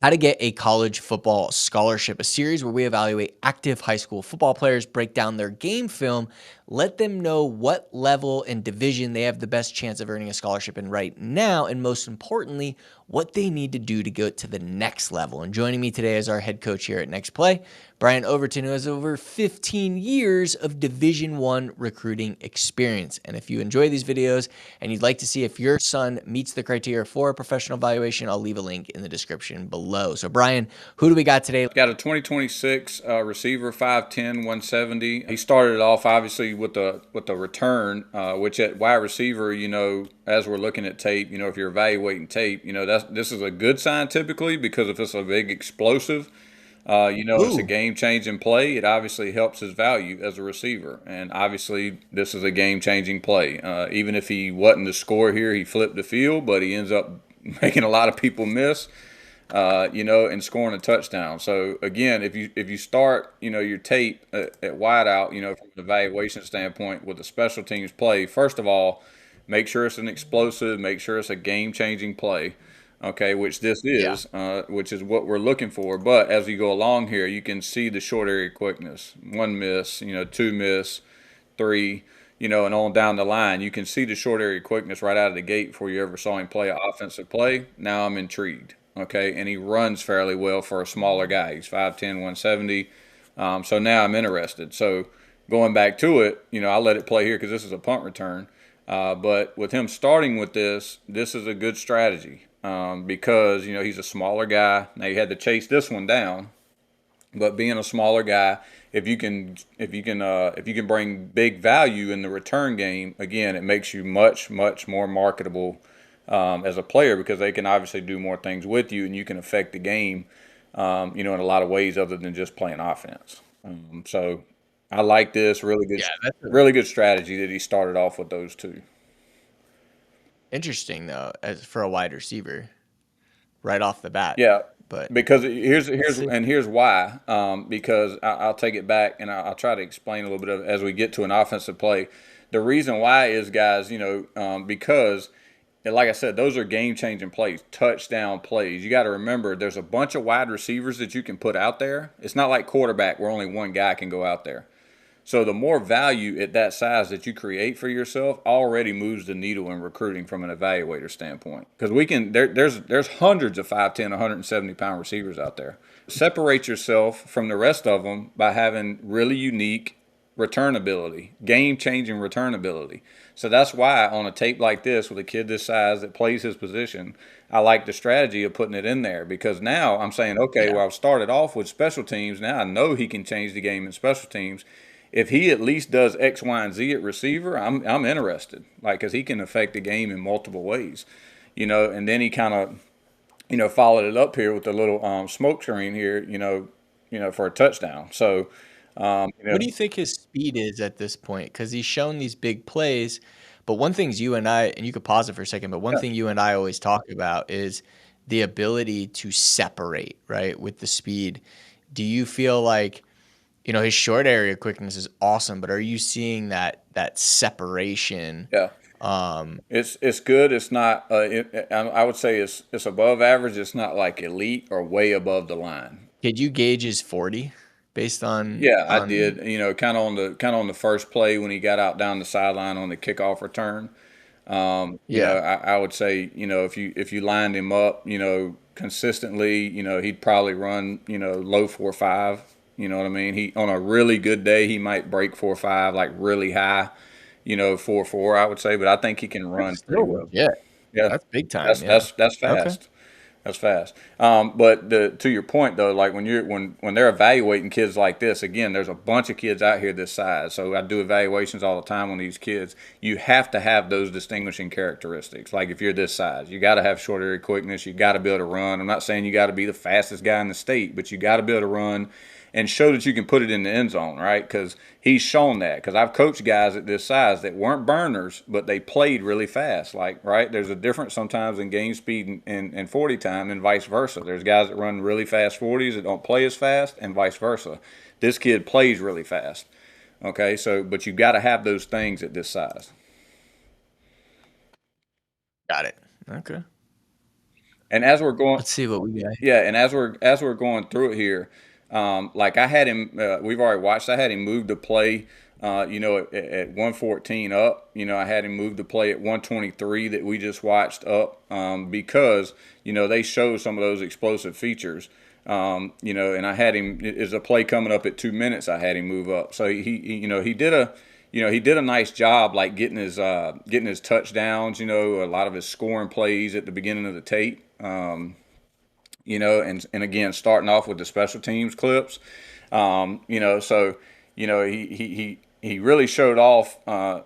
How to Get a College Football Scholarship, a series where we evaluate active high school football players, break down their game film, let them know what level and division they have the best chance of earning a scholarship in right now, and most importantly, what they need to do to go to the next level. And joining me today is our head coach here at Next Play, Brian Overton, who has over 15 years of Division I recruiting experience. And if you enjoy these videos and you'd like to see if your son meets the criteria for a professional evaluation, I'll leave a link in the description below. So Brian, who do we got today? Got a 2026 receiver, 5'10", 170. He started off obviously with the return, which at wide receiver, as we're looking at tape, if you're evaluating tape, this is a good sign typically, because if it's a big explosive, it's a game-changing play. It obviously helps his value as a receiver, and obviously this is a game-changing play. Even if he wasn't the scorer here, he flipped the field, but he ends up making a lot of people miss. And scoring a touchdown. So again, if you start, your tape at wideout, from an evaluation standpoint with a special teams play, first of all, make sure it's an explosive, make sure it's a game-changing play, okay, which this Yeah. is, which is what we're looking for. But as you go along here, you can see the short area quickness, one miss, two miss, three, and on down the line. You can see the short area quickness right out of the gate before you ever saw him play an offensive play. Now I'm intrigued. Okay, and he runs fairly well for a smaller guy. He's 5'10", 170. So now I'm interested. So going back to it, I let it play here because this is a punt return. But with him starting with this is a good strategy because he's a smaller guy. Now you had to chase this one down, but being a smaller guy, if you can bring big value in the return game, again, it makes you much more marketable as a player, because they can obviously do more things with you, and you can affect the game, in a lot of ways other than just playing offense. So I like this Yeah, really good strategy that he started off with those two. interesting though, as for a wide receiver, right off the bat. Yeah, But because let's see. here's why. Because I'll take it back and I'll try to explain a little bit of it as we get to an offensive play. The reason why is, guys, because, and like I said, those are game-changing plays, touchdown plays. You got to remember, there's a bunch of wide receivers that you can put out there. It's not like quarterback where only one guy can go out there. So the more value at that size that you create for yourself already moves the needle in recruiting from an evaluator standpoint. Because there's hundreds of 5'10", 170-pound receivers out there. Separate yourself from the rest of them by having really unique return ability, game-changing return ability. So that's why on a tape like this with a kid this size that plays his position, I like the strategy of putting it in there, because now I'm saying, okay, Yeah. well, I've started off with special teams. Now I know he can change the game in special teams. If he at least does X, Y, and Z at receiver, I'm interested, like, because he can affect the game in multiple ways, And then he kind of, followed it up here with a little smoke screen here, for a touchdown. So, What do you think his speed is at this point? Because he's shown these big plays, but one thing's you and I, and you could pause it for a second, but one yeah, thing you and I always talk about is the ability to separate, right, with the speed. Do you feel like, his short area quickness is awesome, but are you seeing that separation? yeah. Um, It's good. It's not. I would say it's above average. It's not like elite or way above the line. could you gauge his 40 based on Yeah, I did. Kind of on the first play when he got out down the sideline on the kickoff return. yeah. I would say, if you lined him up, consistently, he'd probably run, low 4.5. You know what I mean? He, on a really good day, he might break 4.5, like really high, 4.4, I would say. But I think he can That's run pretty still well. legit. Yeah, That's big time, that's yeah. that's that's Okay. fast. That's fast. But to your point though, like when they're evaluating kids like this, again, there's a bunch of kids out here this size. So I do evaluations all the time on these kids. You have to have those distinguishing characteristics. Like if you're this size, you got to have short area quickness. You got to be able to run. I'm not saying you got to be the fastest guy in the state, but you got to be able to run and show that you can put it in the end zone, right? Because he's shown that. Because I've coached guys at this size that weren't burners, but they played really fast. Like, right, there's a difference sometimes in game speed and 40 time, and vice versa. There's guys that run really fast 40s that don't play as fast, and vice versa. This kid plays really fast. Okay, so but you've got to have those things at this size. Got it. Okay. And as we're going, Let's see what we got. yeah, and as we're going through it here, like I had him. We've already watched. I had him move the play. At 114 up. I had him move the play at 123 that we just watched up, because they show some of those explosive features. And I had him as a play coming up at 2 minutes. I had him move up. So he did a nice job, like getting his touchdowns. A lot of his scoring plays at the beginning of the tape. And again, starting off with the special teams clips. So he really showed off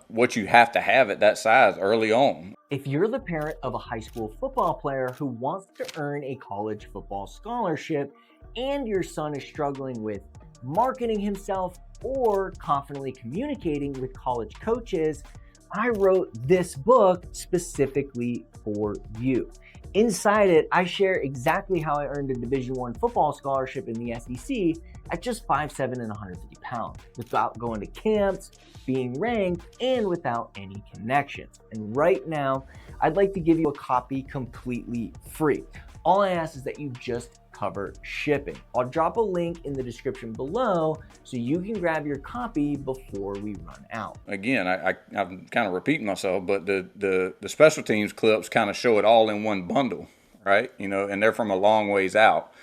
what you have to have at that size early on. If you're the parent of a high school football player who wants to earn a college football scholarship and your son is struggling with marketing himself or confidently communicating with college coaches, I wrote this book specifically for you. Inside it, I share exactly how I earned a Division I football scholarship in the SEC at just 5'7" and 150 pounds, without going to camps, being ranked, and without any connections. And right now, I'd like to give you a copy completely free. All I ask is that you just cover shipping. I'll drop a link in the description below so you can grab your copy before we run out. Again, I'm kind of repeating myself, but the special teams clips kind of show it all in one bundle, right? And they're from a long ways out.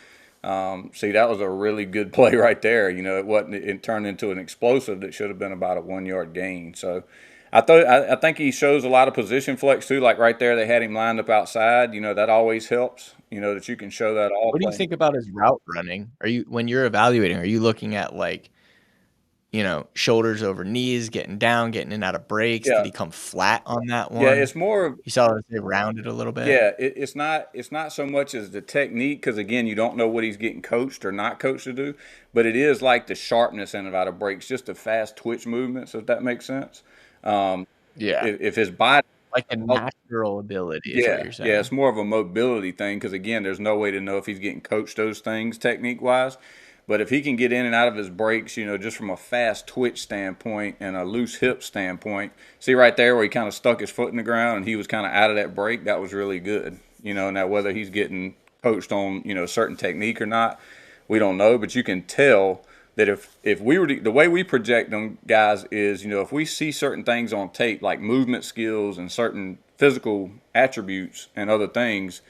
See, that was a really good play right there. It turned into an explosive that should have been about a 1 yard gain. So I think he shows a lot of position flex too. Like right there, they had him lined up outside. That always helps. That you can show that all What do you play. think about his route running? When you're evaluating, are you looking at shoulders over knees, getting down, getting in and out of breaks? Did Yeah, he come flat on that yeah. one? It's more of You saw it rounded a little bit. Yeah, it's not so much as the technique, because again, you don't know what he's getting coached or not coached to do, but it is like the sharpness in and out of breaks, just the fast twitch movements, if that makes sense. Yeah. If his body, Like a natural ability is what yeah, you're yeah, saying. it's more of a mobility thing, because again, there's no way to know if he's getting coached those things technique wise. But if he can get in and out of his breaks, just from a fast twitch standpoint and a loose hip standpoint, see right there where he kind of stuck his foot in the ground and he was kind of out of that break, that was really good. Now whether he's getting coached on, certain technique or not, we don't know. But you can tell that if we were the way we project them guys is, if we see certain things on tape, like movement skills and certain physical attributes and other things,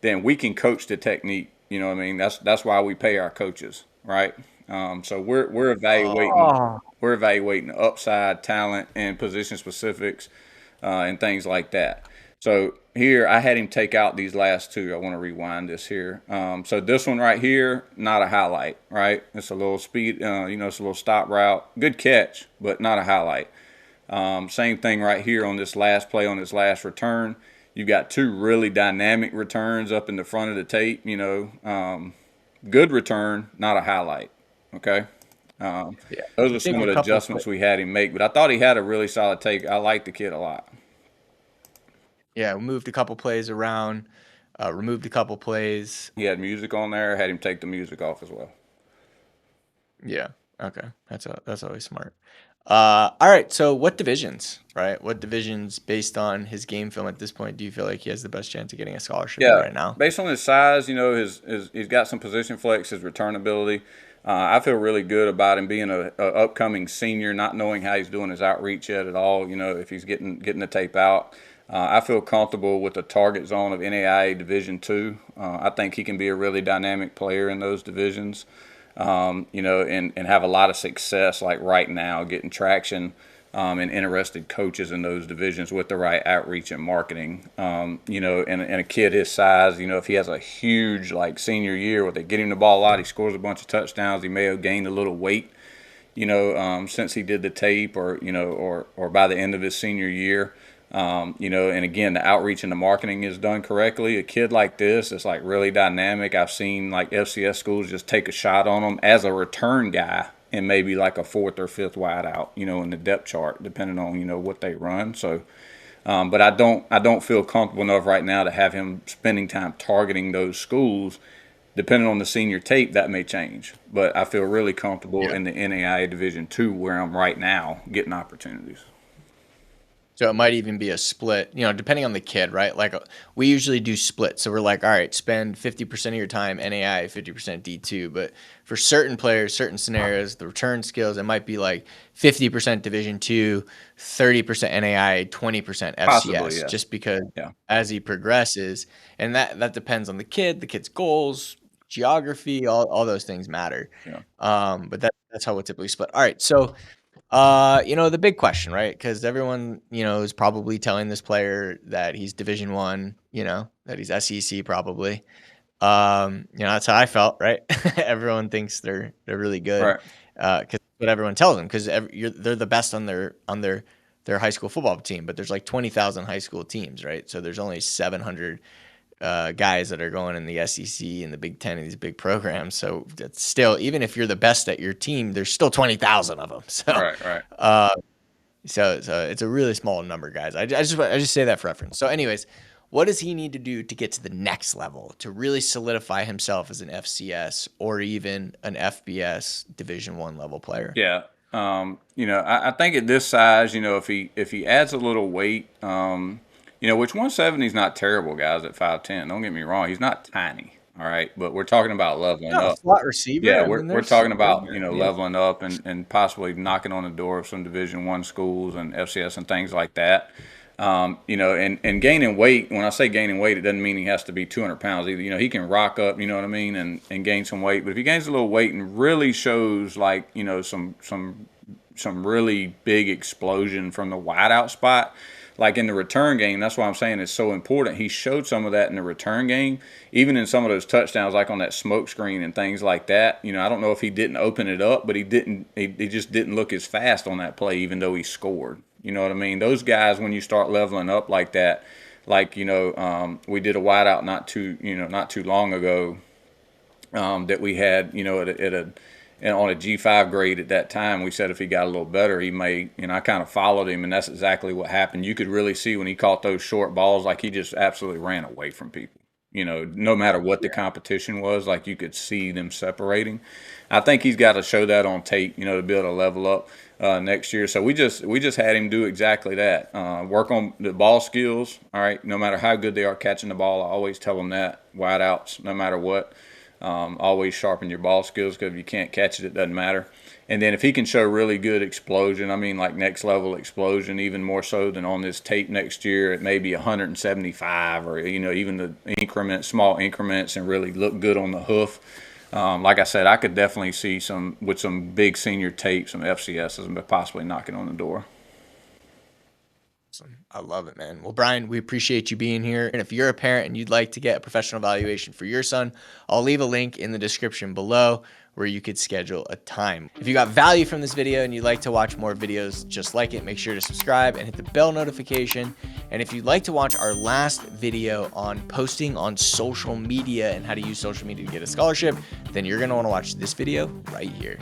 then we can coach the technique. You know what I mean? That's why we pay our coaches, right? So we're evaluating Oh. we're evaluating upside, talent, and position specifics, and things like that. So here I had him take out these last two. I want to rewind this here. So this one right here, not a highlight, right? It's a little speed, it's a little stop route, good catch, but not a highlight. Same thing right here on this last play, on this last return. You've got two really dynamic returns up in the front of the tape. Good return, not a highlight. Okay. Yeah. Those I are think some a of the couple adjustments we had him make, but I thought he had a really solid take. I like the kid a lot. Yeah, we moved a couple plays around, removed a couple plays. He had music on there, had him take the music off as well. Yeah. Okay. That's always smart. All right. So what divisions, right? What divisions based on his game film at this point do you feel like he has the best chance of getting a scholarship in Yeah, right now? based on his size, his he's got some position flex, his return ability. I feel really good about him being a upcoming senior, not knowing how he's doing his outreach yet at all. If he's getting the tape out. I feel comfortable with the target zone of NAIA Division II. I think he can be a really dynamic player in those divisions, and have a lot of success, like right now, getting traction, and interested coaches in those divisions with the right outreach and marketing. And a kid his size, if he has a huge, like, senior year where they get him the ball a lot, he scores a bunch of touchdowns, he may have gained a little weight, since he did the tape, or by the end of his senior year. And again, the outreach and the marketing is done correctly. A kid like this is like really dynamic. I've seen like FCS schools just take a shot on him as a return guy and maybe like a fourth or fifth wide out, in the depth chart, depending on, what they run. So, but I don't feel comfortable enough right now to have him spending time targeting those schools. Depending on the senior tape, that may change. But I feel really comfortable Yeah. in the NAIA Division II where I'm right now getting opportunities. So it might even be a split, depending on the kid, right? Like we usually do splits. So we're like, all right, spend 50% of your time NAI, 50% D2. But for certain players, certain scenarios, the return skills, it might be like 50% Division 2, 30% NAI, 20% Possibly, FCS, yes. just because Yeah, as he progresses, and that depends on the kid's goals, geography, all those things matter. yeah, But that's how we'll typically split. All right, so the big question, right? Because everyone, is probably telling this player that he's Division One, that he's SEC probably. That's how I felt, right? Everyone thinks they're really good, right. because that's what everyone tells them. Because they're the best on their high school football team, but there's like 20,000 high school teams, right? So there's only 700 guys that are going in the SEC and the Big Ten and these big programs. So that's still, even if you're the best at your team, there's still 20,000 of them. So, Right, right. uh, so it's a really small number, guys. I just say that for reference. So, anyways, what does he need to do to get to the next level to really solidify himself as an FCS or even an FBS Division One level player? Yeah. I think at this size, if he adds a little weight, which 170 is not terrible, guys, at 5'10". Don't get me wrong, he's not tiny. All right, but we're talking about leveling No, up. slot receiver. Yeah, I we're mean, we're there's talking about yeah. leveling up and possibly knocking on the door of some Division One schools and FCS and things like that. And gaining weight. When I say gaining weight, it doesn't mean he has to be 200 pounds either. He can rock up. You know what I mean, and gain some weight. But if he gains a little weight and really shows like some really big explosion from the wideout spot, like in the return game. That's why I'm saying it's so important. He showed some of that in the return game, even in some of those touchdowns, like on that smoke screen and things like that. I don't know if he didn't open it up, but he didn't. He just didn't look as fast on that play, even though he scored. You know what I mean? Those guys, when you start leveling up like that, like we did a wideout not too long ago, that we had, and on a G5 grade at that time. We said if he got a little better, he may, I kind of followed him, and that's exactly what happened. You could really see when he caught those short balls, like he just absolutely ran away from people. No matter what the competition was, like you could see them separating. I think he's got to show that on tape, to be able to level up next year. So we just had him do exactly that. Work on the ball skills. All right, no matter how good they are catching the ball, I always tell them that wideouts, no matter what. Always sharpen your ball skills, because if you can't catch it, it doesn't matter. And then if he can show really good explosion, I mean like next level explosion, even more so than on this tape next year, it may be 175 or even the small increments, and really look good on the hoof. Like I said, I could definitely see some big senior tape, some FCSs, and possibly knocking on the door. Awesome. I love it, man. Well, Brian, we appreciate you being here. And if you're a parent and you'd like to get a professional evaluation for your son, I'll leave a link in the description below where you could schedule a time. If you got value from this video and you'd like to watch more videos just like it, make sure to subscribe and hit the bell notification. And if you'd like to watch our last video on posting on social media and how to use social media to get a scholarship, then you're going to want to watch this video right here.